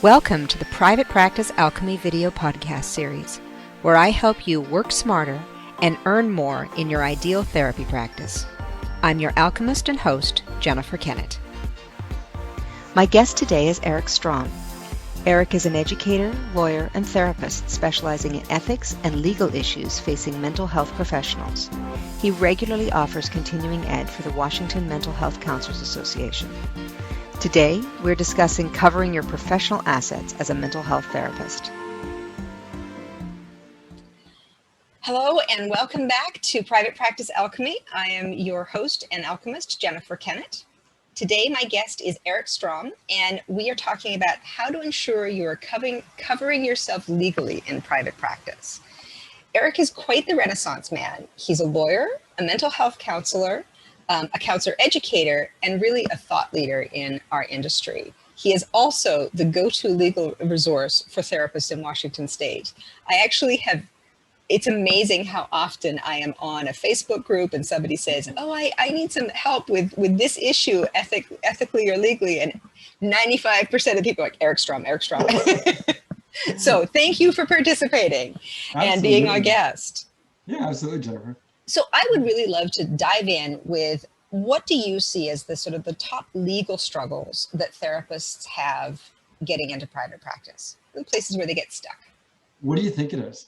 Welcome to the Private Practice Alchemy video podcast series, where I help you work smarter and earn more in your ideal therapy practice. I'm your alchemist and host, Jennifer Kennett. My guest today is Eric Strom. Eric is an educator, lawyer, and therapist specializing in ethics and legal issues facing mental health professionals. He regularly offers continuing ed for the Washington Mental Health Counselors Association. Today, we're discussing covering your professional assets as a mental health therapist. Hello and welcome back to Private Practice Alchemy. I am your host and alchemist, Jennifer Kennett. Today, my guest is Eric Strom, and we are talking about how to ensure you are covering yourself legally in private practice. Eric is quite the Renaissance man. He's a lawyer, a mental health counselor, a counselor educator, and really a thought leader in our industry. He is also the go-to legal resource for therapists in Washington State. It's amazing how often I am on a Facebook group and somebody says, oh, I need some help with this issue ethically or legally. And 95% of people are like, Eric Strom. So thank you for participating and being our guest. Yeah, absolutely, Jennifer. So I would really love to dive in with what do you see as the top legal struggles that therapists have getting into private practice, the places where they get stuck? What do you think it is?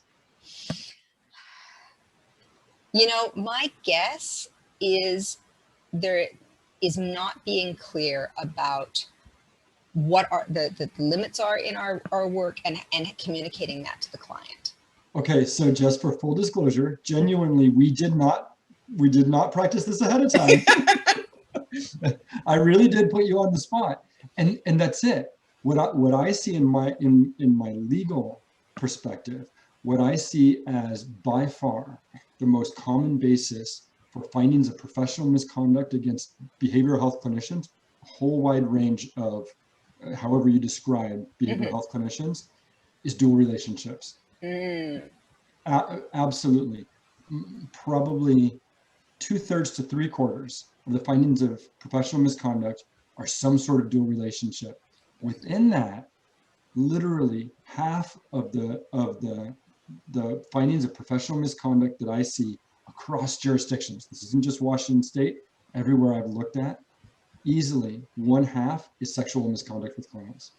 You know, my guess is there is not being clear about what are the limits are in our work and communicating that to the client. Okay, so just for full disclosure, genuinely, we did not practice this ahead of time. I really did put you on the spot, and that's it. What I see in my legal perspective, what I see as by far the most common basis for findings of professional misconduct against behavioral health clinicians, a whole wide range of however you describe behavioral health clinicians, is dual relationships. Absolutely. Probably 2/3 to 3/4 of the findings of professional misconduct are some sort of dual relationship. Within that, literally half of the findings of professional misconduct that I see across jurisdictions, this isn't just Washington State, everywhere I've looked at, easily 1/2 is sexual misconduct with clients.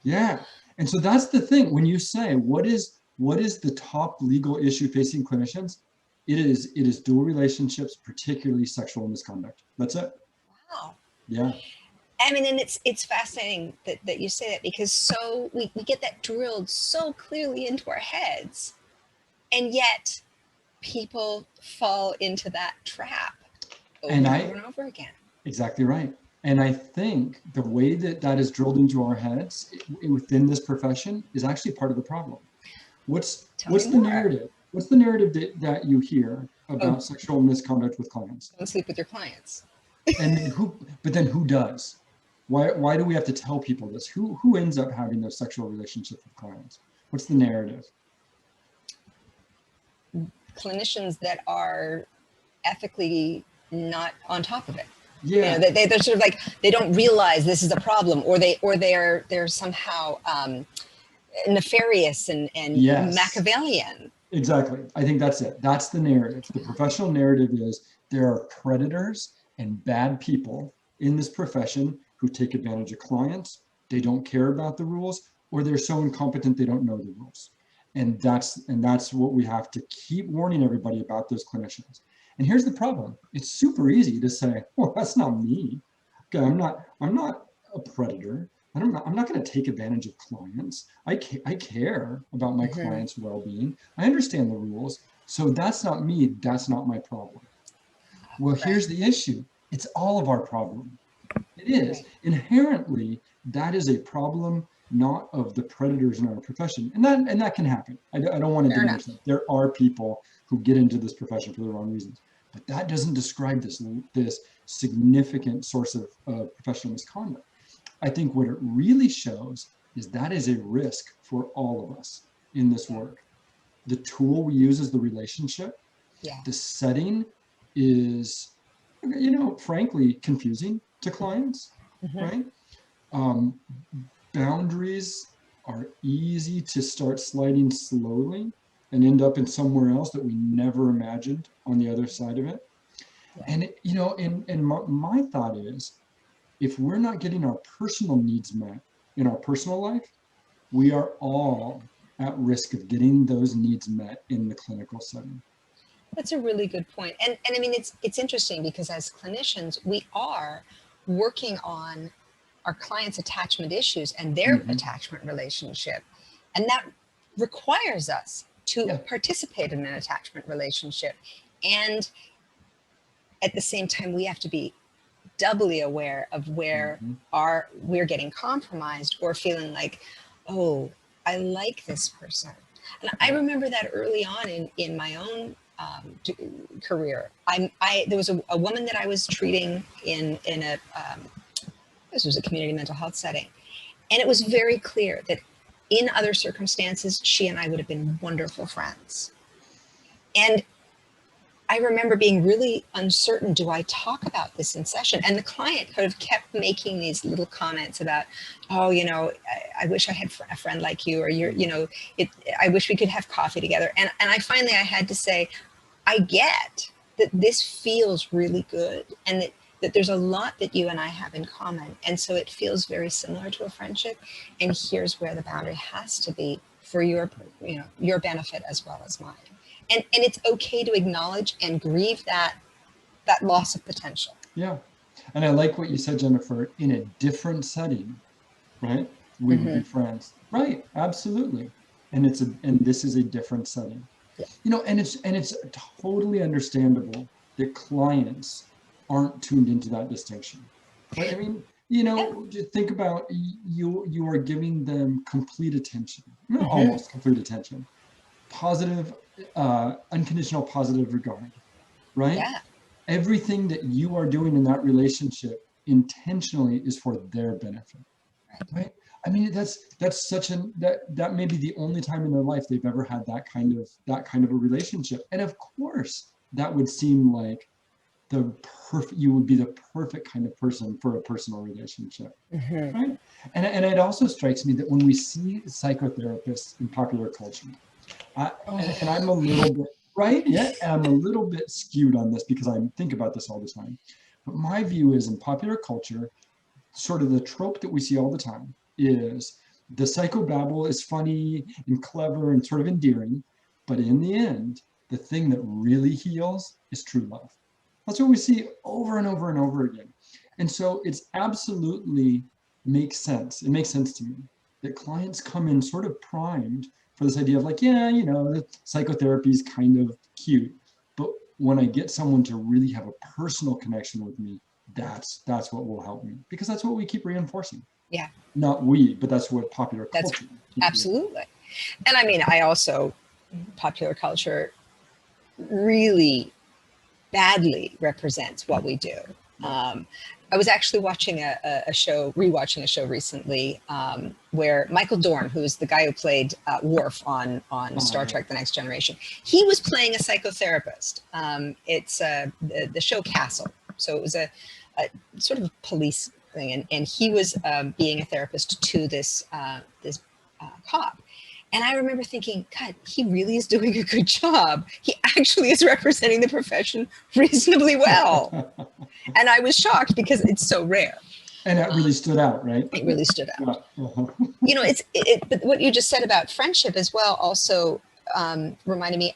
Yeah. And so that's the thing. When you say, what is the top legal issue facing clinicians? It is dual relationships, particularly sexual misconduct. That's it. Wow. Yeah. I mean, and it's fascinating that you say that, because we get that drilled so clearly into our heads, and yet people fall into that trap over and over again. Exactly right. And I think the way that is drilled into our heads within this profession is actually part of the problem. What's the narrative? What's the narrative that you hear about sexual misconduct with clients? Don't sleep with your clients. And then who does? Why do we have to tell people this? Who ends up having those sexual relationships with clients? What's the narrative? Clinicians that are ethically not on top of it. Yeah. You know, they're sort of like, they don't realize this is a problem, or they're somehow nefarious and yes. Machiavellian. Exactly. I think that's it. That's the narrative. The professional narrative is there are predators and bad people in this profession who take advantage of clients. They don't care about the rules, or they're so incompetent they don't know the rules. And that's what we have to keep warning everybody about, those clinicians. And here's the problem. It's super easy to say, well, that's not me. Okay, I'm not a predator. I'm not going to take advantage of clients. I care about my clients' well-being. I understand the rules. So that's not me. That's not my problem. Well, here's the issue. It's all of our problem. It is. Inherently, that is a problem not of the predators in our profession. And that can happen. I don't want to diminish that. There are people who get into this profession for the wrong reasons. But that doesn't describe this significant source of professional misconduct. I think what it really shows is that is a risk for all of us in this work. The tool we use is the relationship. Yeah. The setting is, frankly, confusing to clients, right? boundaries are easy to start sliding slowly and end up in somewhere else that we never imagined on the other side of it. And, my thought is, if we're not getting our personal needs met in our personal life, we are all at risk of getting those needs met in the clinical setting. That's a really good point. And I mean, it's interesting because as clinicians, we are working on our clients' attachment issues and their attachment relationship. And that requires us to participate in an attachment relationship. And at the same time, we have to be doubly aware of where we're getting compromised or feeling like, oh, I like this person. And I remember that early on in my own career. There was a woman that I was treating in a this was a community mental health setting, and it was very clear that in other circumstances she and I would have been wonderful friends. And I remember being really uncertain, do I talk about this in session? And the client kind of kept making these little comments about, oh, I wish I had a friend like you, or I wish we could have coffee together. And I finally had to say, I get that this feels really good, and that there's a lot that you and I have in common. And so it feels very similar to a friendship. And here's where the boundary has to be for your benefit as well as mine. And it's okay to acknowledge and grieve that loss of potential. Yeah. And I like what you said, Jennifer, in a different setting, right? We would be friends. Right. Absolutely. And this is a different setting. Yeah. And it's totally understandable that clients aren't tuned into that distinction. Right? I mean, just think about you are giving them complete attention, almost complete attention, positive, unconditional positive regard, right? Yeah. Everything that you are doing in that relationship intentionally is for their benefit, right? I mean, that's that may be the only time in their life they've ever had that kind of a relationship, and of course that would seem like you would be the perfect kind of person for a personal relationship, right? And it also strikes me that when we see psychotherapists in popular culture, and I'm a little bit, right? Yeah, and I'm a little bit skewed on this because I think about this all the time. But my view is, in popular culture, sort of the trope that we see all the time is the psychobabble is funny and clever and sort of endearing, but in the end, the thing that really heals is true love. That's what we see over and over and over again. And so it's absolutely makes sense. It makes sense to me that clients come in sort of primed for this idea of like, the psychotherapy is kind of cute, but when I get someone to really have a personal connection with me, that's what will help me, because that's what we keep reinforcing. Yeah. Not we, but that's what popular culture. Absolutely. And I mean, popular culture really badly represents what we do. I was actually watching rewatching a show recently where Michael Dorn, who is the guy who played Worf on Star Trek: The Next Generation, he was playing a psychotherapist. It's the show Castle. So it was a sort of police thing, and he was being a therapist to this cop. And I remember thinking, God, he really is doing a good job. He actually is representing the profession reasonably well. And I was shocked because it's so rare. And that really stood out, right? It really stood out. But what you just said about friendship as well also reminded me,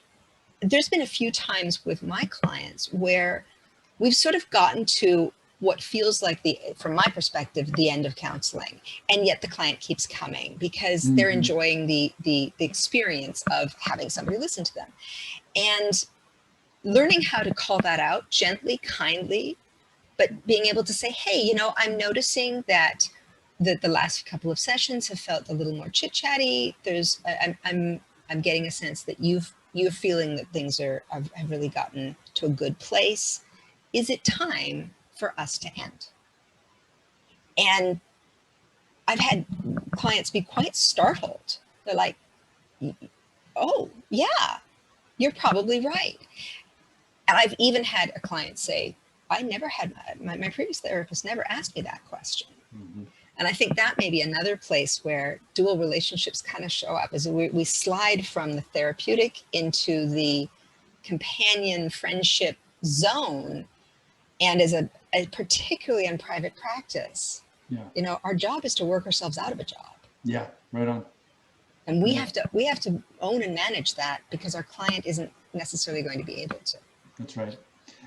there's been a few times with my clients where we've sort of gotten to what feels like, from my perspective, the end of counseling, and yet the client keeps coming because they're enjoying the experience of having somebody listen to them, and learning how to call that out gently, kindly, but being able to say, hey, I'm noticing that the last couple of sessions have felt a little more chit-chatty. I'm getting a sense that you're feeling that things have really gotten to a good place. Is it time for us to end? And I've had clients be quite startled. They're like, oh, yeah, you're probably right. And I've even had a client say, I never had, my previous therapist never asked me that question. And I think that may be another place where dual relationships kind of show up, is we slide from the therapeutic into the companion friendship zone. And as particularly in private practice, our job is to work ourselves out of a job. Yeah, right on. And we have to own and manage that, because our client isn't necessarily going to be able to. That's right.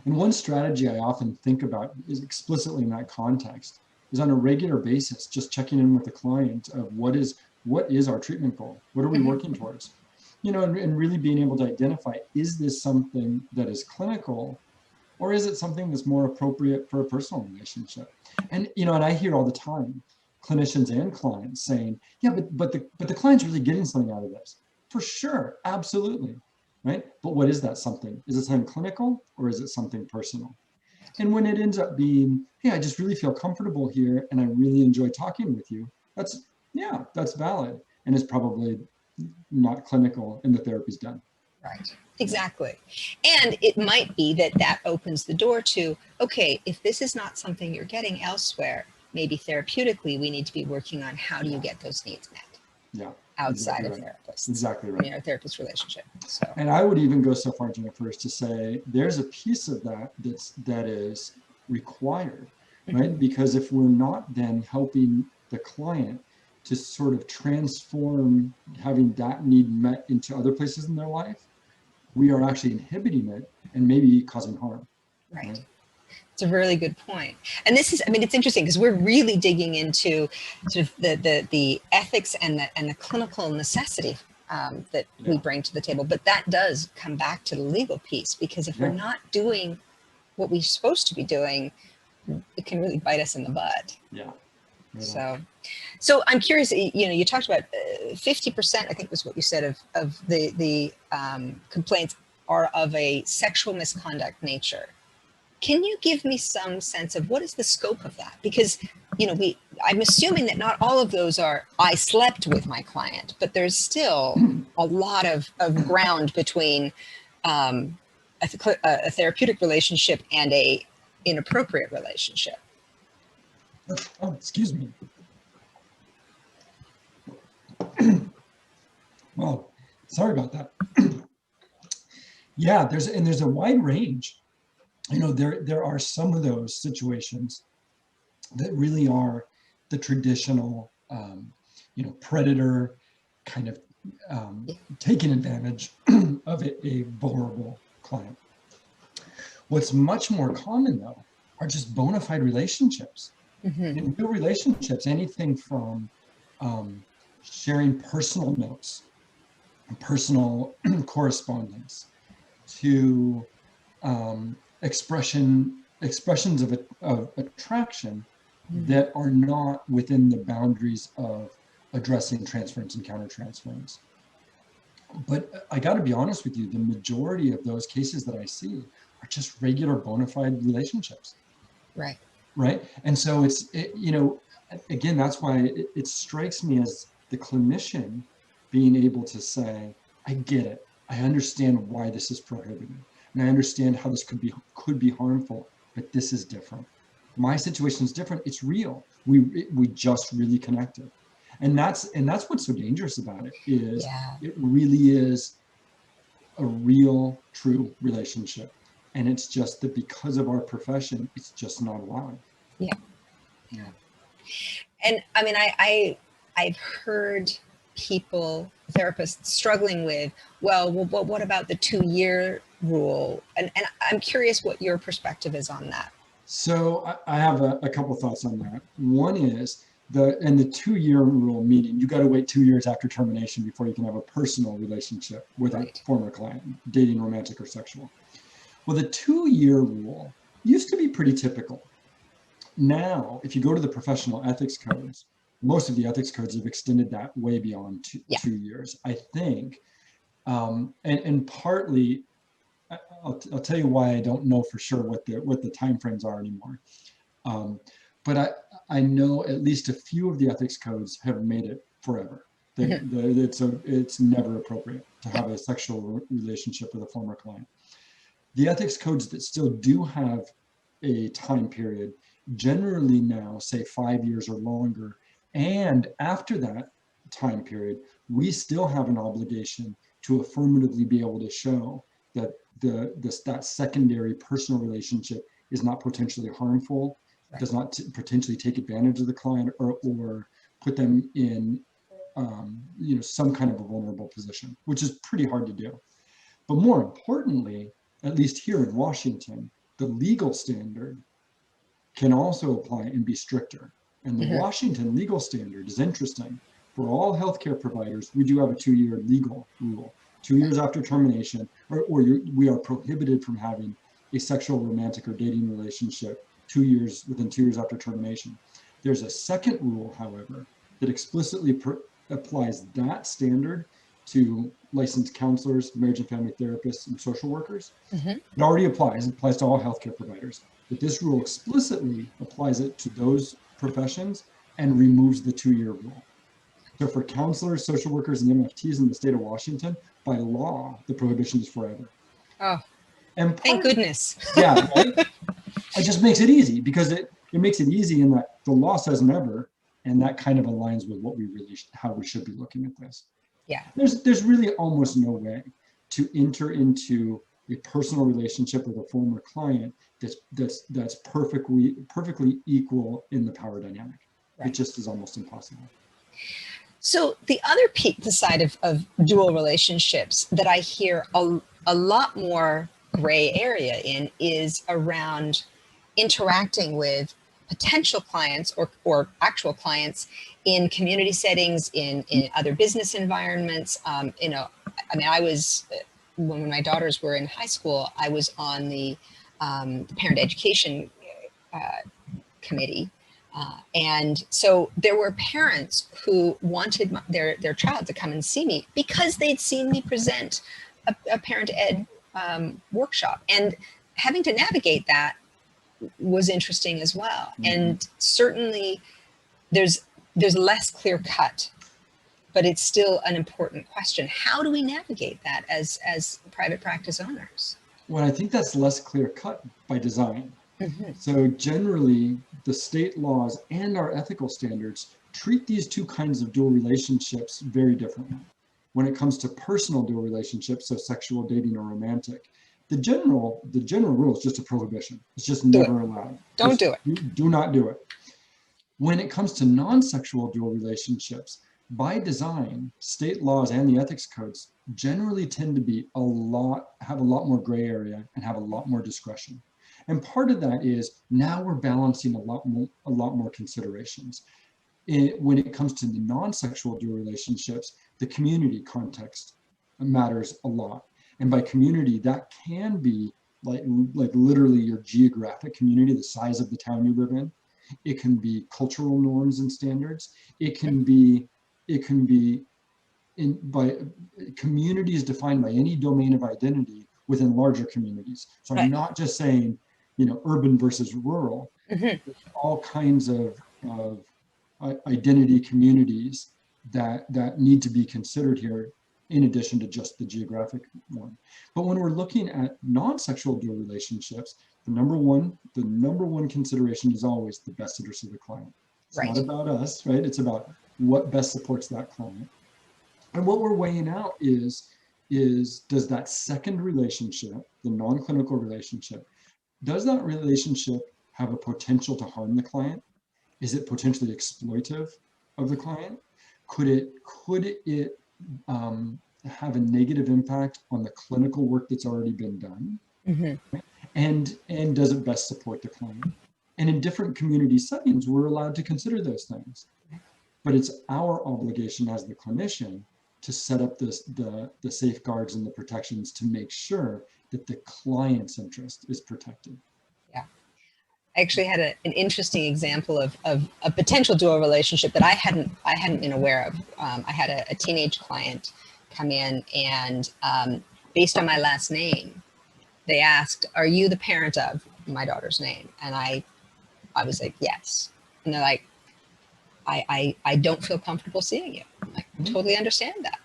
And one strategy I often think about is explicitly in that context is on a regular basis, just checking in with the client of what is our treatment goal? What are we working towards? And really being able to identify, is this something that is clinical, or is it something that's more appropriate for a personal relationship? And, and I hear all the time, clinicians and clients saying, yeah, but the client's really getting something out of this. For sure, absolutely, right? But what is that something? Is it something clinical, or is it something personal? And when it ends up being, hey, I just really feel comfortable here and I really enjoy talking with you, that's valid. And it's probably not clinical and the therapy's done. Right, exactly. And it might be that opens the door to, okay, if this is not something you're getting elsewhere, maybe therapeutically we need to be working on how do you get those needs met. Yeah. Outside exactly of right. therapists. Exactly right. Our therapist relationship. So. And I would even go so far, Jennifer, as to say there's a piece of that that is required, right? Because if we're not then helping the client to sort of transform having that need met into other places in their life, we are actually inhibiting it and maybe causing harm. Right. It's a really good point. And this is, it's interesting because we're really digging into sort of the ethics and the clinical necessity that we bring to the table. But that does come back to the legal piece, because if we're not doing what we're supposed to be doing, it can really bite us in the butt. Yeah. So I'm curious, you talked about 50%, I think was what you said, of the complaints are of a sexual misconduct nature. Can you give me some sense of what is the scope of that? Because, I'm assuming that not all of those are, I slept with my client, but there's still a lot of ground between a therapeutic relationship and a inappropriate relationship. Oh, excuse me. Well, sorry about that. Yeah, there's a wide range. There are some of those situations that really are the traditional, predator kind of taking advantage of a vulnerable client. What's much more common, though, are just bona fide relationships. In real relationships, anything from sharing personal notes and personal correspondence to expressions of attraction that are not within the boundaries of addressing transference and countertransference. But I got to be honest with you, the majority of those cases that I see are just regular bona fide relationships. Right. Right. And so again, that's why it strikes me as the clinician being able to say, I get it. I understand why this is prohibited. And I understand how this could be harmful, but this is different. My situation is different. It's real. We just really connected. And that's what's so dangerous about it is it really is a real, true relationship. And it's just that because of our profession, it's just not allowed. Yeah. And I've heard people, therapists, struggling with, well, what about the 2-year rule? And I'm curious what your perspective is on that. So I have a couple thoughts on that. One is the 2-year rule, meaning you got to wait 2 years after termination before you can have a personal relationship with a former client, dating, romantic, or sexual. Well, the 2-year rule used to be pretty typical. Now, if you go to the professional ethics codes, most of the ethics codes have extended that way beyond 2 years, I think. And partly, I'll tell you why I don't know for sure what the timeframes are anymore. But I know at least a few of the ethics codes have made it forever. It's never appropriate to have a sexual relationship with a former client. The ethics codes that still do have a time period generally now say 5 years or longer, And after that time period, we still have an obligation to affirmatively be able to show that that secondary personal relationship is not potentially harmful, Right. does not potentially take advantage of the client or put them in some kind of a vulnerable position, which is pretty hard to do. But more importantly, at least here in Washington, the legal standard can also apply and be stricter. And the Washington legal standard is interesting. For all healthcare providers, we do have a 2-year legal rule. 2 years after termination, we are prohibited from having a sexual, romantic, or dating relationship within 2 years after termination. There's a second rule, however, that explicitly applies that standard to licensed counselors, marriage and family therapists, and social workers. It already applies. It applies to all healthcare providers. But this rule explicitly applies it to those professions and removes the 2-year rule. So for counselors, social workers, and MFTs in the state of Washington, by law, the prohibition is forever. Oh, and thank goodness. Yeah, right? It just makes it easy because it makes it easy in that the law says never, and that kind of aligns with how we should be looking at this. Yeah. There's really almost no way to enter into a personal relationship with a former client that's perfectly equal in the power dynamic. Right. It just is almost impossible. So the other side of dual relationships that I hear a lot more gray area in is around interacting with potential clients or actual clients in community settings, in other business environments. I was, when my daughters were in high school, I was on the parent education committee. And so there were parents who wanted their child to come and see me because they'd seen me present a parent ed workshop. And having to navigate that was interesting as well. And certainly there's less clear cut, but it's still an important question. How do we navigate that as private practice owners? Well, I think that's less clear cut by design. So generally, the state laws and our ethical standards treat these two kinds of dual relationships very differently. When it comes to personal dual relationships, so sexual, dating, or romantic, the general rule is just a prohibition. It's just never allowed. Don't do it. Do not do it. When it comes to non-sexual dual relationships, by design, state laws and the ethics codes generally tend to have a lot more gray area and have a lot more discretion. And part of that is now we're balancing a lot more considerations. When it comes to the non-sexual dual relationships, the community context matters a lot. And by community, that can be like literally your geographic community, the size of the town you live in. It can be cultural norms and standards. It can be by communities defined by any domain of identity within larger communities. So I'm not just saying, urban versus rural. There's all kinds of identity communities that need to be considered here, in addition to just the geographic one. But when we're looking at non-sexual dual relationships, the number one consideration is always the best interest of the client. It's not about us, right? It's about what best supports that client. And what we're weighing out is does that second relationship, the non-clinical relationship, does that relationship have a potential to harm the client? Is it potentially exploitive of the client? Could it have a negative impact on the clinical work that's already been done? And does it best support the client? And in different community settings, we're allowed to consider those things. But it's our obligation as the clinician to set up the safeguards and the protections to make sure that the client's interest is protected. Yeah. I actually had an interesting example of a potential dual relationship that I hadn't been aware of. I had a teenage client come in, and based on my last name, they asked, "Are you the parent of my daughter's name?" And I was like, "Yes." And they're like, I don't feel comfortable seeing you. I'm like, I totally understand that.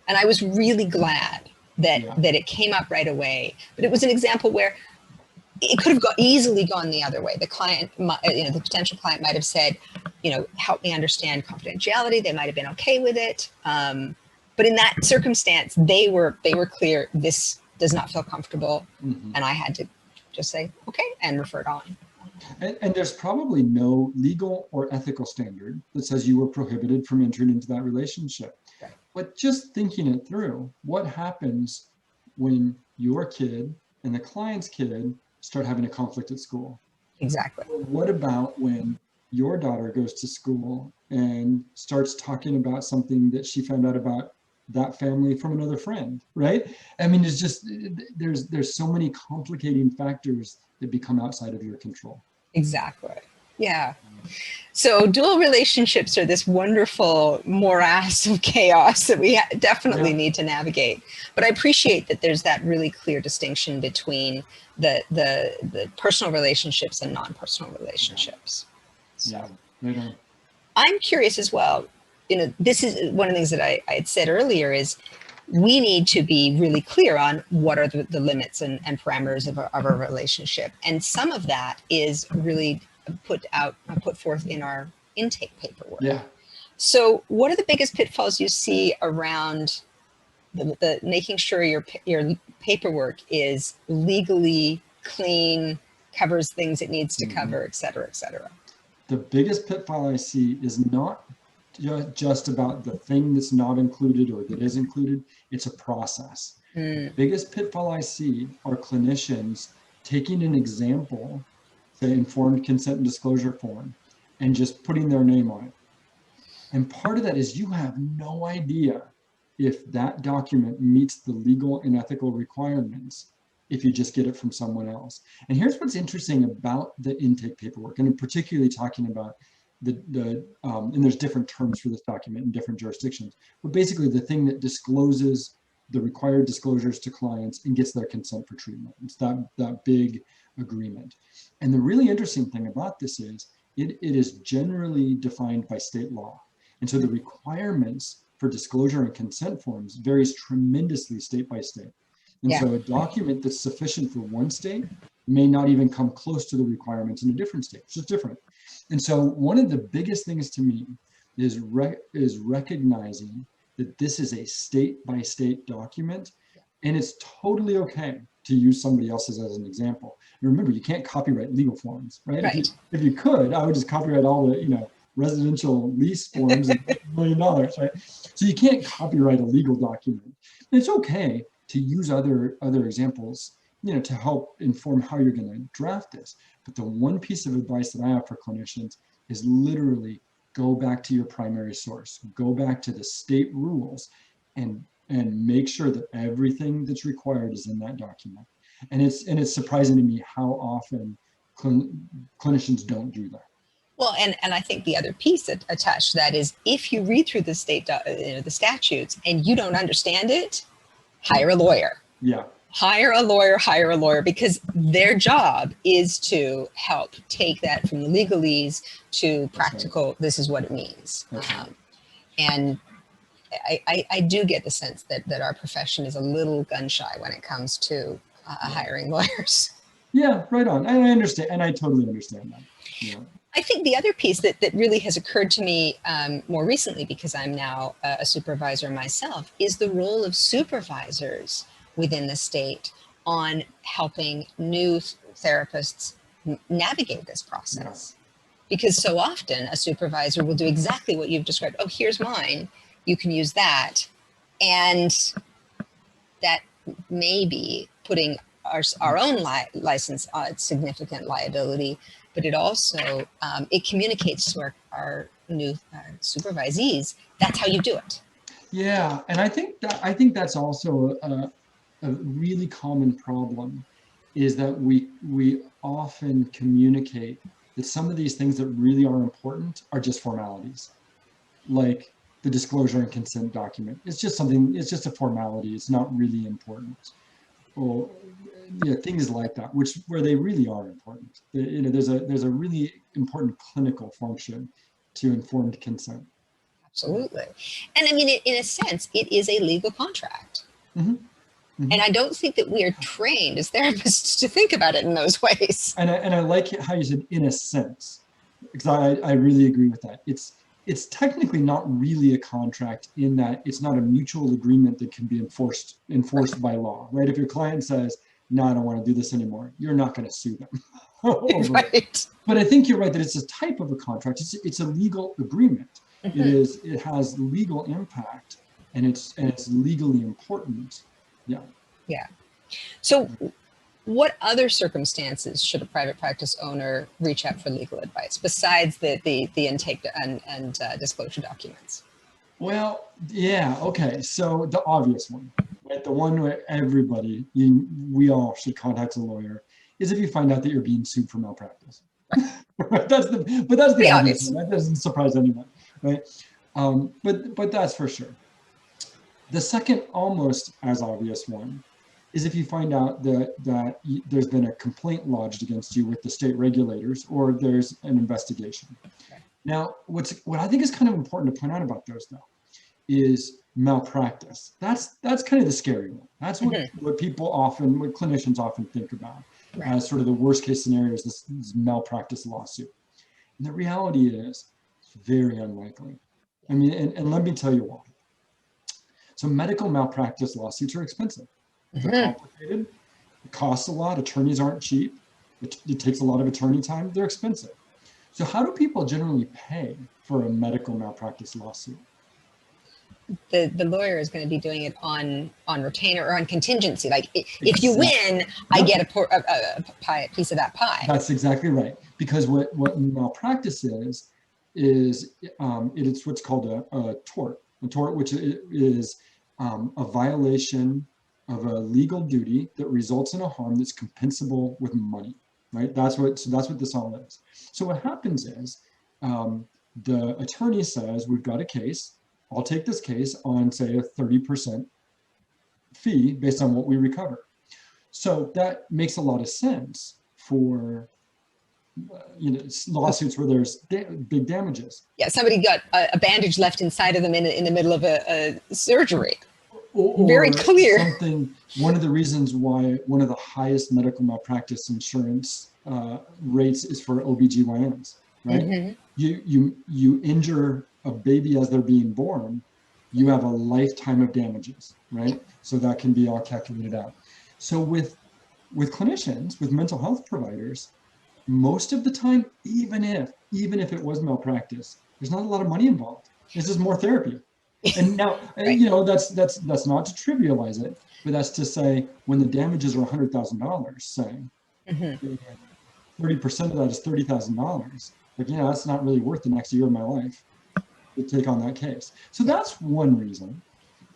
And I was really glad that it came up right away. But it was an example where it could have easily gone the other way. The client, the potential client might have said, help me understand confidentiality. They might have been okay with it. But in that circumstance, they were clear, this does not feel comfortable. And I had to just say, okay, and refer it on. And there's probably no legal or ethical standard that says you were prohibited from entering into that relationship. Right. But just thinking it through, what happens when your kid and the client's kid start having a conflict at school? Exactly. Or what about when your daughter goes to school and starts talking about something that she found out about that family from another friend, right? I mean, it's just, there's so many complicating factors that become outside of your control. Exactly. Yeah. So dual relationships are this wonderful morass of chaos that we definitely need to navigate. But I appreciate that there's that really clear distinction between the personal relationships and non-personal relationships. So, Right on. I'm curious as well. This is one of the things that I had said earlier is we need to be really clear on what are the limits and parameters of our relationship. And some of that is really put forth in our intake paperwork. Yeah. So what are the biggest pitfalls you see around the making sure your paperwork is legally clean, covers things it needs to cover, et cetera, et cetera? The biggest pitfall I see is not just about the thing that's not included or that is included. It's a process. The biggest pitfall I see are clinicians taking an example, say informed consent and disclosure form, and just putting their name on it. And part of that is you have no idea if that document meets the legal and ethical requirements if you just get it from someone else. And here's what's interesting about the intake paperwork, and I'm particularly talking about and there's different terms for this document in different jurisdictions, but basically the thing that discloses the required disclosures to clients and gets their consent for treatment. It's that big agreement. And the really interesting thing about this is it is generally defined by state law. And so the requirements for disclosure and consent forms varies tremendously state by state. And so a document that's sufficient for one state may not even come close to the requirements in a different state. It's just different. And so one of the biggest things to me is recognizing that this is a state-by-state document, and it's totally okay to use somebody else's as an example. And remember, you can't copyright legal forms, right? If you could, I would just copyright all the residential lease forms and $1 million, right? So you can't copyright a legal document. And it's okay to use other examples, to help inform how you're going to draft this. But the one piece of advice that I have for clinicians is literally go back to your primary source, go back to the state rules, and make sure that everything that's required is in that document. And it's surprising to me how often clinicians don't do that. Well, and I think the other piece attached to that is if you read through the the statutes and you don't understand it, hire a lawyer. Yeah. Hire a lawyer, because their job is to help take that from the legalese to practical, this is what it means. And I do get the sense that our profession is a little gun shy when it comes to hiring lawyers. Yeah, right on. I understand, and I totally understand that. Yeah. I think the other piece that really has occurred to me more recently, because I'm now a supervisor myself, is the role of supervisors within the state on helping new therapists navigate this process. Yeah. Because so often a supervisor will do exactly what you've described. Oh, here's mine. You can use that. And that may be putting our own license on significant liability, but it also, it communicates to our new supervisees, that's how you do it. Yeah, and I think that's also a really common problem, is that we often communicate that some of these things that really are important are just formalities, like the disclosure and consent document. It's just a formality. It's not really important. Well, things like that, where they really are important. There's a really important clinical function to informed consent. Absolutely. And I mean, in a sense, it is a legal contract. Mm-hmm. Mm-hmm. And I don't think that we are trained as therapists to think about it in those ways. And I like how you said, in a sense, because I really agree with that. It's technically not really a contract in that it's not a mutual agreement that can be enforced by law, right? If your client says, no, I don't want to do this anymore, you're not going to sue them over it. Right. But I think you're right that it's a type of a contract. It's a legal agreement. It has legal impact, and it's legally important. Yeah. Yeah. So what other circumstances should a private practice owner reach out for legal advice besides the intake and disclosure documents? Well, yeah, okay. So the obvious one, right? The one where we all should contact a lawyer is if you find out that you're being sued for malpractice. Right? That's the Pretty obvious obvious. one. That doesn't surprise anyone, right? But that's for sure. The second, almost as obvious one, is if you find out that there's been a complaint lodged against you with the state regulators, or there's an investigation. Now, what I think is kind of important to point out about those, though, is malpractice. That's kind of the scary one. That's what clinicians often think about as sort of the worst case scenario is this malpractice lawsuit. And the reality is it's very unlikely. I mean, and let me tell you why. So medical malpractice lawsuits are expensive. They're complicated. It costs a lot. Attorneys aren't cheap. It takes a lot of attorney time. They're expensive. So how do people generally pay for a medical malpractice lawsuit? The lawyer is going to be doing it on retainer or on contingency. Like if you win, I get a piece of that pie. That's exactly right. Because what malpractice is it's what's called a tort. A tort, which is a violation of a legal duty that results in a harm that's compensable with money, right? That's what this all is. So what happens is the attorney says, we've got a case. I'll take this case on, say, a 30% fee based on what we recover. So that makes a lot of sense for lawsuits where there's big damages. Yeah, somebody got a bandage left inside of them in the middle of a surgery. Or very clear. One of the reasons why one of the highest medical malpractice insurance rates is for OBGYNs, right? You injure a baby as they're being born, you have a lifetime of damages, right? So that can be all calculated out. So with clinicians, with mental health providers, most of the time, even if it was malpractice, there's not a lot of money involved. It's just more therapy. And now, that's not to trivialize it, but that's to say when the damages are $100,000, say, 30% of that is $30,000. Like, that's not really worth the next year of my life to take on that case. So that's one reason.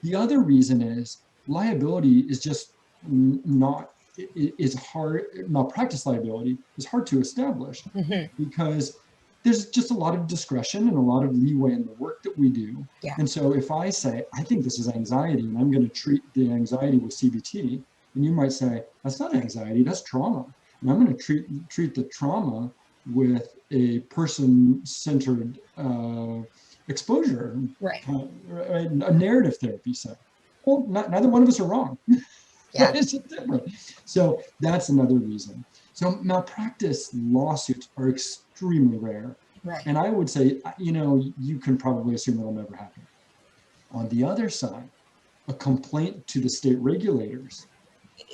The other reason is liability is just is hard. Malpractice liability is hard to establish because there's just a lot of discretion and a lot of leeway in the work that we do. Yeah. And so if I say, I think this is anxiety and I'm going to treat the anxiety with CBT, and you might say, that's not anxiety, that's trauma. And I'm going to treat the trauma with a person-centered exposure, a narrative therapy set. Well, neither one of us are wrong. Yeah. It's different. So that's another reason. So malpractice lawsuits are extremely rare. Right. And I would say, you can probably assume it'll never happen. On the other side, a complaint to the state regulators.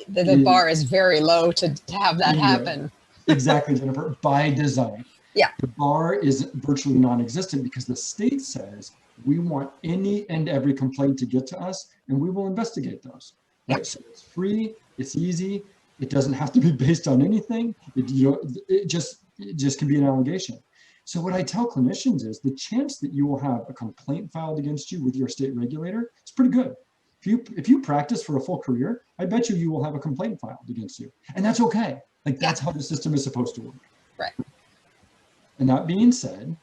The bar is very low to have that happen. Exactly, Jennifer, by design. Yeah. The bar is virtually non-existent because the state says we want any and every complaint to get to us and we will investigate those. Right? So it's free, it's easy, it doesn't have to be based on anything. It just can be an allegation. So what I tell clinicians is the chance that you will have a complaint filed against you with your state regulator is pretty good. If you practice for a full career, I bet you will have a complaint filed against you. And that's okay. Like that's how the system is supposed to work. Right. And that being said,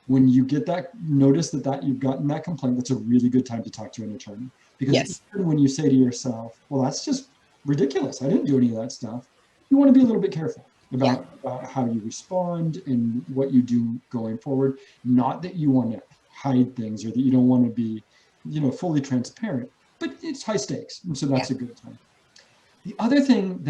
when you get that notice that you've gotten that complaint, that's a really good time to talk to an attorney. Because when you say to yourself, well, that's just ridiculous, I didn't do any of that stuff, you want to be a little bit careful about how you respond and what you do going forward. Not that you want to hide things or that you don't want to be, fully transparent, but it's high stakes. And so that's a good time. The other thing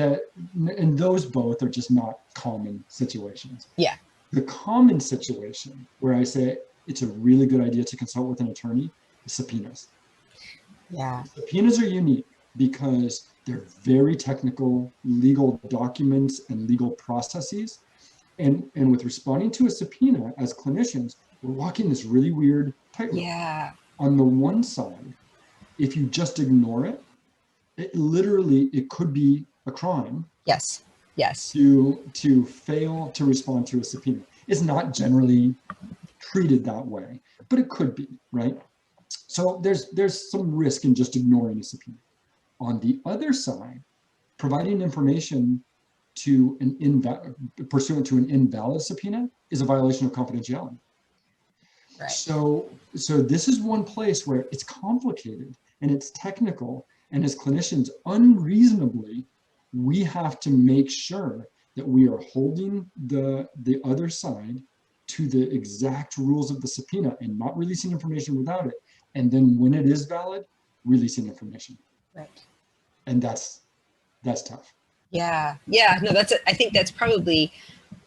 and those both are just not common situations. Yeah. The common situation where I say it's a really good idea to consult with an attorney is subpoenas. Yeah. Subpoenas are unique because they're very technical legal documents and legal processes. And with responding to a subpoena as clinicians, we're walking this really weird tightrope. Yeah. On the one side, if you just ignore it, it could be a crime. Yes. Yes. To fail to respond to a subpoena. It's not generally treated that way, but it could be, right? So there's some risk in just ignoring a subpoena. On the other side, providing information to pursuant to an invalid subpoena is a violation of confidentiality. Right. So this is one place where it's complicated and it's technical, and as clinicians, unreasonably, we have to make sure that we are holding the other side to the exact rules of the subpoena and not releasing information without it. And then when it is valid, releasing information. Right. And that's tough. Yeah. Yeah. No, I think that's probably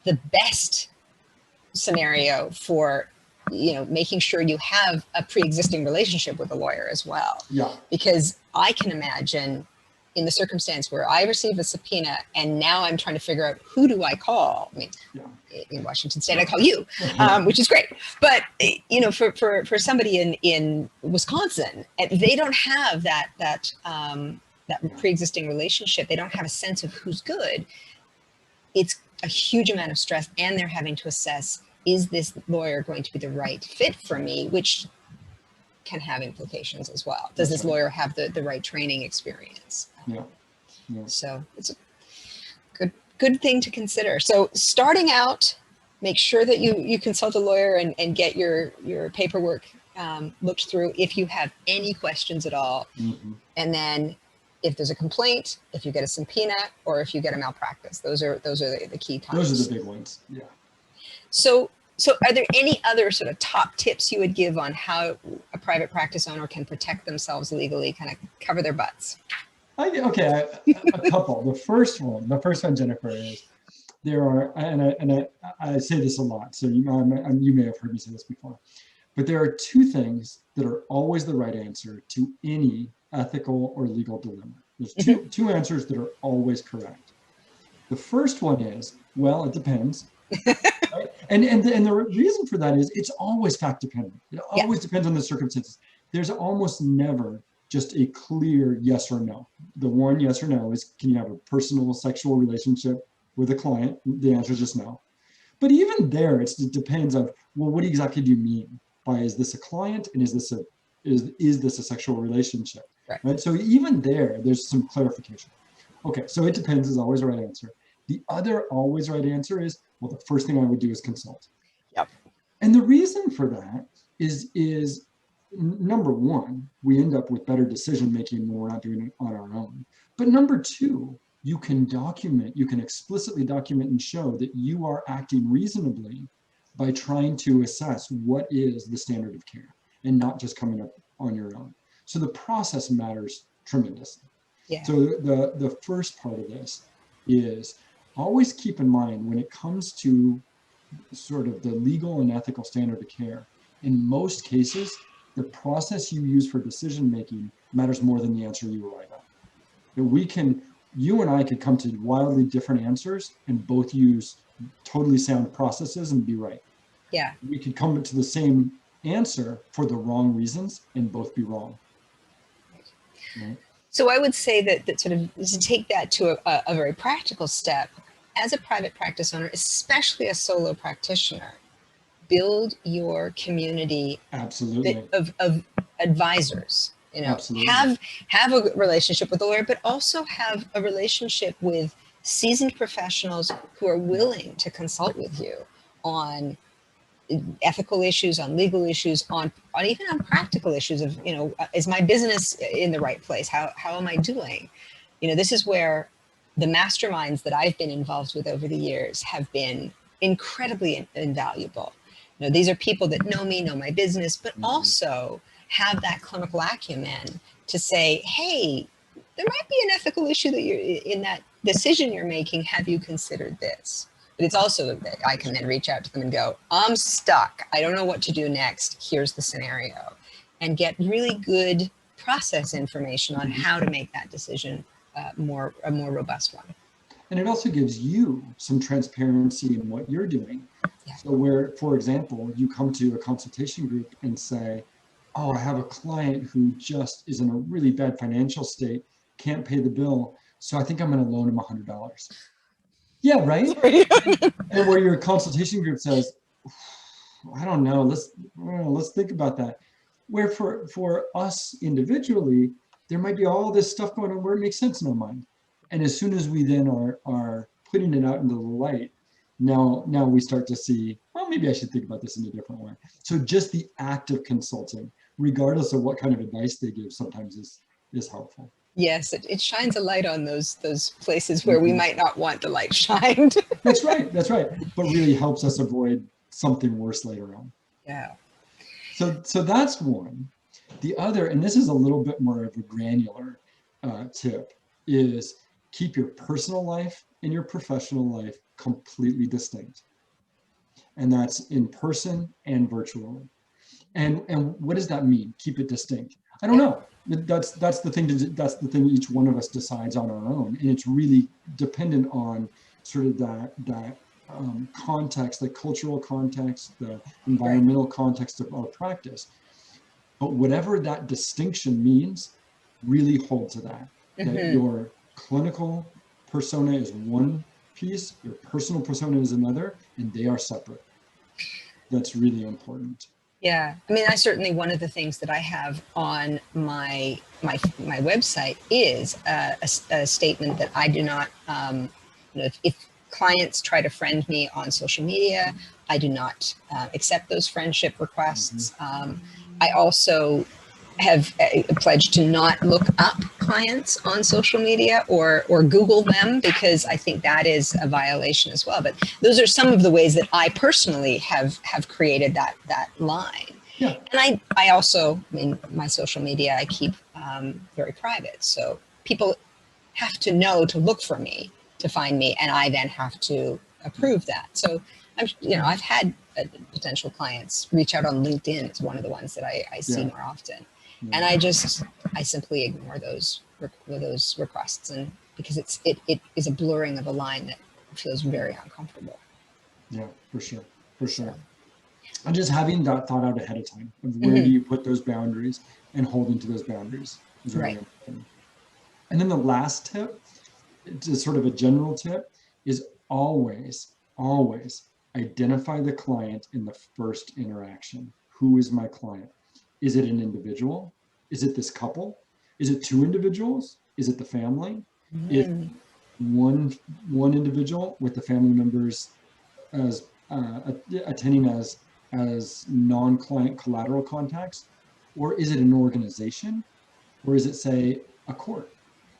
the best scenario for, making sure you have a pre-existing relationship with a lawyer as well. Yeah. Because I can imagine in the circumstance where I receive a subpoena and now I'm trying to figure out who do I call. I mean, in Washington State, I call you, which is great. But for somebody in Wisconsin, they don't have that pre-existing relationship. They don't have a sense of who's good. It's a huge amount of stress, and they're having to assess, is this lawyer going to be the right fit for me, which can have implications as well. Does this lawyer have the right training experience? Yeah. So it's a good thing to consider. So starting out, make sure that you consult a lawyer and get your paperwork looked through if you have any questions at all. Mm-hmm. And then if there's a complaint, if you get a subpoena, or if you get a malpractice, those are the key times. Those are the big ones. Yeah. So are there any other sort of top tips you would give on how a private practice owner can protect themselves legally, kind of cover their butts? A couple. The first one, Jennifer, is there are, and I say this a lot, so you may have heard me say this before, but there are two things that are always the right answer to any ethical or legal dilemma. There's two answers that are always correct. The first one is, well, it depends. Right? And the reason for that is it's always fact dependent. It always depends on the circumstances. There's almost never just a clear yes or no. The one yes or no is, can you have a personal sexual relationship with a client? The answer is just no. But even there, it depends on, well, what exactly do you mean by, is this a client, and is this a sexual relationship? Right? So even there's some clarification. Okay, so it depends is always the right answer. The other always right answer is, well, the first thing I would do is consult. Yep. And the reason for that is number one, we end up with better decision making when we're not doing it on our own. But number two, you can explicitly document and show that you are acting reasonably by trying to assess what is the standard of care and not just coming up on your own. So the process matters tremendously. Yeah. So the first part of this is always keep in mind, when it comes to sort of the legal and ethical standard of care, in most cases, the process you use for decision making matters more than the answer you arrive at. You and I could come to wildly different answers and both use totally sound processes and be right. Yeah. We could come to the same answer for the wrong reasons and both be wrong. Right? So I would say that sort of to take that to a very practical step, as a private practice owner, especially a solo practitioner, build your community of advisors. Have a relationship with a lawyer, but also have a relationship with seasoned professionals who are willing to consult with you on ethical issues, on legal issues, on even on practical issues of, is my business in the right place? How am I doing? This is where the masterminds that I've been involved with over the years have been incredibly invaluable. These are people that know me, know my business, but also have that clinical acumen to say, hey, there might be an ethical issue that you're in that decision you're making. Have you considered this? But it's also that I can then reach out to them and go, I'm stuck. I don't know what to do next. Here's the scenario. And get really good process information on how to make that decision a more robust one. And it also gives you some transparency in what you're doing. Yeah. So where, for example, you come to a consultation group and say, oh, I have a client who just is in a really bad financial state, can't pay the bill, so I think I'm going to loan him $100. Yeah, right? And where your consultation group says, I don't know, let's think about that. Where for us individually, there might be all this stuff going on where it makes sense in our mind. And as soon as we then are putting it out into the light, now we start to see, well, maybe I should think about this in a different way. So just the act of consulting, regardless of what kind of advice they give, sometimes is helpful. Yes, it shines a light on those places where we might not want the light shined. That's right. But really helps us avoid something worse later on. Yeah. So that's one. The other, and this is a little bit more of a granular tip, is keep your personal life and your professional life completely distinct. And that's in person and virtually. And what does that mean? Keep it distinct. I don't know. That's the thing each one of us decides on our own. And it's really dependent on sort of that context, the cultural context, the environmental context of our practice. But whatever that distinction means, really hold to that. That your clinical persona is one piece, your personal persona is another, and they are separate. That's really important. Yeah, I mean, one of the things that I have on my website is a statement that I do not, if clients try to friend me on social media, I do not accept those friendship requests. I also have pledged to not look up clients on social media or Google them, because I think that is a violation as well. But those are some of the ways that I personally have created that line. Yeah. And I also, my social media, I keep very private. So people have to know to look for me, to find me, and I then have to approve that. So I've had potential clients reach out on LinkedIn. It's one of the ones that I see more often. And I simply ignore those requests, and because it is a blurring of a line that feels very uncomfortable. Yeah, for sure. And just having that thought out ahead of time of where do you put those boundaries, and holding to those boundaries is really important. And then the last tip, just sort of a general tip, is always identify the client in the first interaction. Who is my client? Is it an individual? Is it this couple? Is it two individuals? Is it the family? Is one individual with the family members as attending as non-client collateral contacts? Or is it an organization? Or is it, say, a court,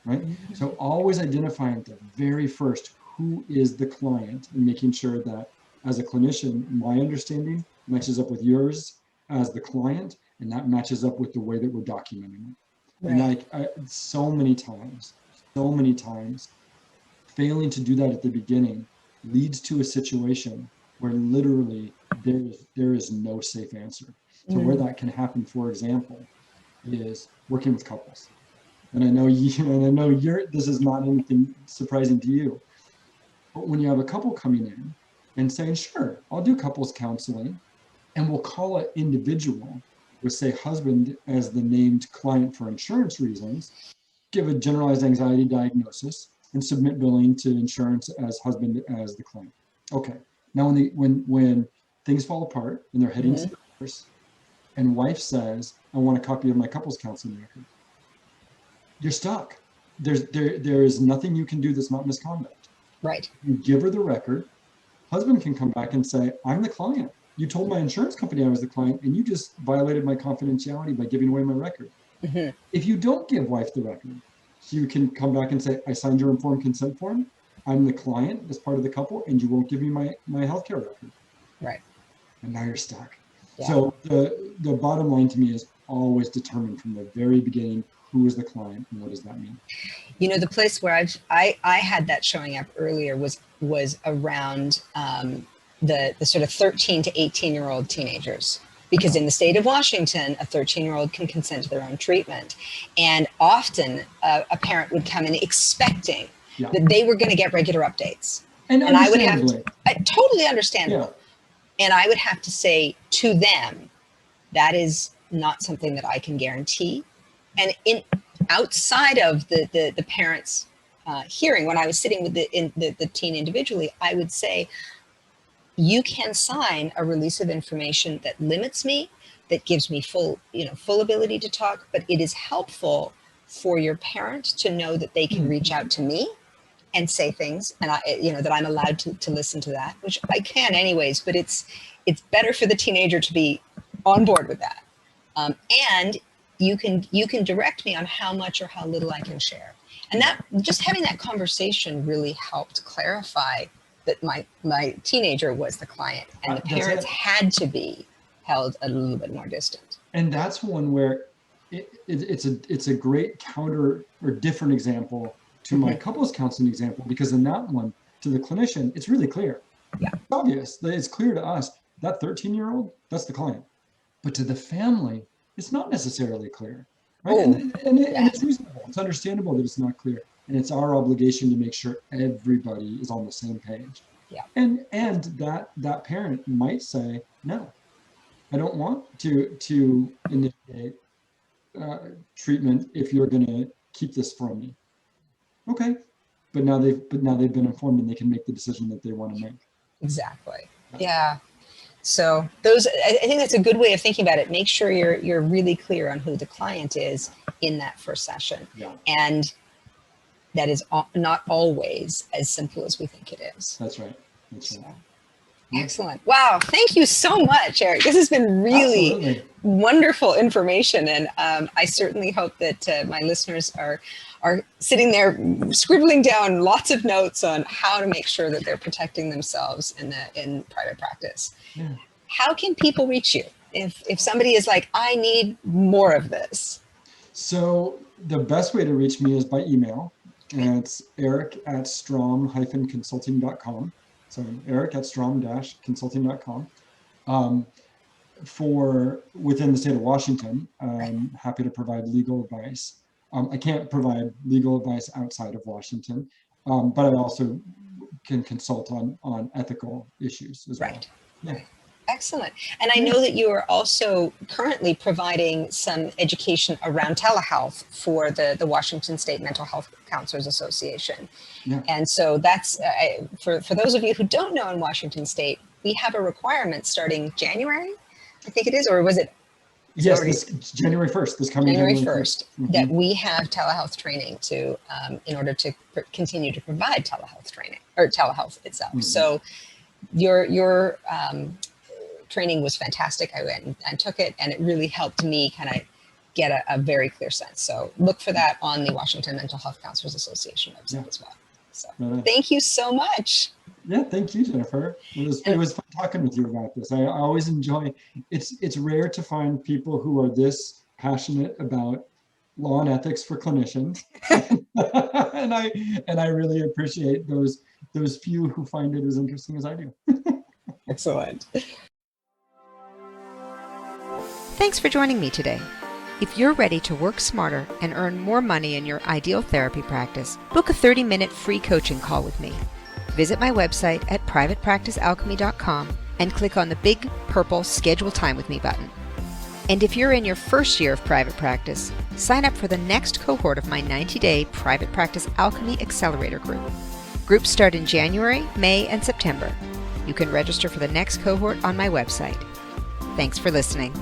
right? So always identifying at the very first who is the client, and making sure that as a clinician, my understanding matches up with yours as the client, and that matches up with the way that we're documenting it. Right. And I so many times, failing to do that at the beginning leads to a situation where literally there is no safe answer. So where that can happen, for example, is working with couples. And I know this is not anything surprising to you, but when you have a couple coming in and saying, sure, I'll do couples counseling, and we'll call it individual, with, say, husband as the named client for insurance reasons, give a generalized anxiety diagnosis, and submit billing to insurance as husband as the client. Okay, now when things fall apart and they're heading to divorce, and wife says, I want a copy of my couples counseling record, you're stuck. There is nothing you can do that's not misconduct. Right. You give her the record. Husband can come back and say, I'm the client. You told my insurance company I was the client, and you just violated my confidentiality by giving away my record. If you don't give wife the record, you can come back and say, I signed your informed consent form. I'm the client as part of the couple, and you won't give me my healthcare record. Right. And now you're stuck. Yeah. So the bottom line to me is always determine from the very beginning who is the client and what does that mean? You know, the place where I had that showing up earlier was around the sort of 13 to 18-year-old teenagers. Because in the state of Washington, a 13-year-old can consent to their own treatment. And often a parent would come in expecting that they were going to get regular updates. And I would have to, totally understandable. Yeah. And I would have to say to them, that is not something that I can guarantee. And outside of the parents' hearing, when I was sitting with the teen individually, I would say, you can sign a release of information that limits me, that gives me full ability to talk, but it is helpful for your parent to know that they can reach out to me and say things, and that I'm allowed to listen to that, which I can anyways, but it's better for the teenager to be on board with that. And you can direct me on how much or how little I can share. And that, just having that conversation really helped clarify that my teenager was the client, and the parents had to be held a little bit more distant. And that's one where it's a great counter or different example to my couples counseling example, because in that one, to the clinician, it's really clear. Yeah. It's obvious. It's clear to us that 13-year-old, that's the client. But to the family, it's not necessarily clear. Right? Oh, and it's reasonable. It's understandable that it's not clear. And it's our obligation to make sure everybody is on the same page. Yeah. And that parent might say, no, I don't want to initiate treatment if you're going to keep this from me. Okay, but now they've been informed and they can make the decision that they want to make. Exactly. Yeah. So I think that's a good way of thinking about it. Make sure you're really clear on who the client is in that first session. Yeah. And that is not always as simple as we think it is. That's right. That's right. Excellent. Wow. Thank you so much, Eric. This has been really wonderful information. And I certainly hope that my listeners are sitting there scribbling down lots of notes on how to make sure that they're protecting themselves in private practice. Yeah. How can people reach you if somebody is like, I need more of this? So the best way to reach me is by email. And it's eric@strom-consulting.com. So eric@strom-consulting.com. For within the state of Washington, I'm happy to provide legal advice. I can't provide legal advice outside of Washington, but I also can consult on ethical issues as well. Right. Yeah. Excellent. And I know that you are also currently providing some education around telehealth for the Washington State Mental Health Counselors Association. Yeah. And so that's, for those of you who don't know, in Washington State, we have a requirement starting January, I think it is, or was it? Yes, January 1st, this coming January 1st, that we have telehealth training in order to continue to provide telehealth training, or telehealth itself. Mm-hmm. So your training was fantastic. I went and took it, and it really helped me kind of get a very clear sense. So look for that on the Washington Mental Health Counselors Association website as well. So thank you so much. Yeah, thank you, Jennifer. It was fun talking with you about this. I always enjoy. It's rare to find people who are this passionate about law and ethics for clinicians, and I really appreciate those few who find it as interesting as I do. Excellent. Thanks for joining me today. If you're ready to work smarter and earn more money in your ideal therapy practice, book a 30-minute free coaching call with me. Visit my website at privatepracticealchemy.com and click on the big purple Schedule Time with Me button. And if you're in your first year of private practice, sign up for the next cohort of my 90-day Private Practice Alchemy Accelerator Group. Groups start in January, May, and September. You can register for the next cohort on my website. Thanks for listening.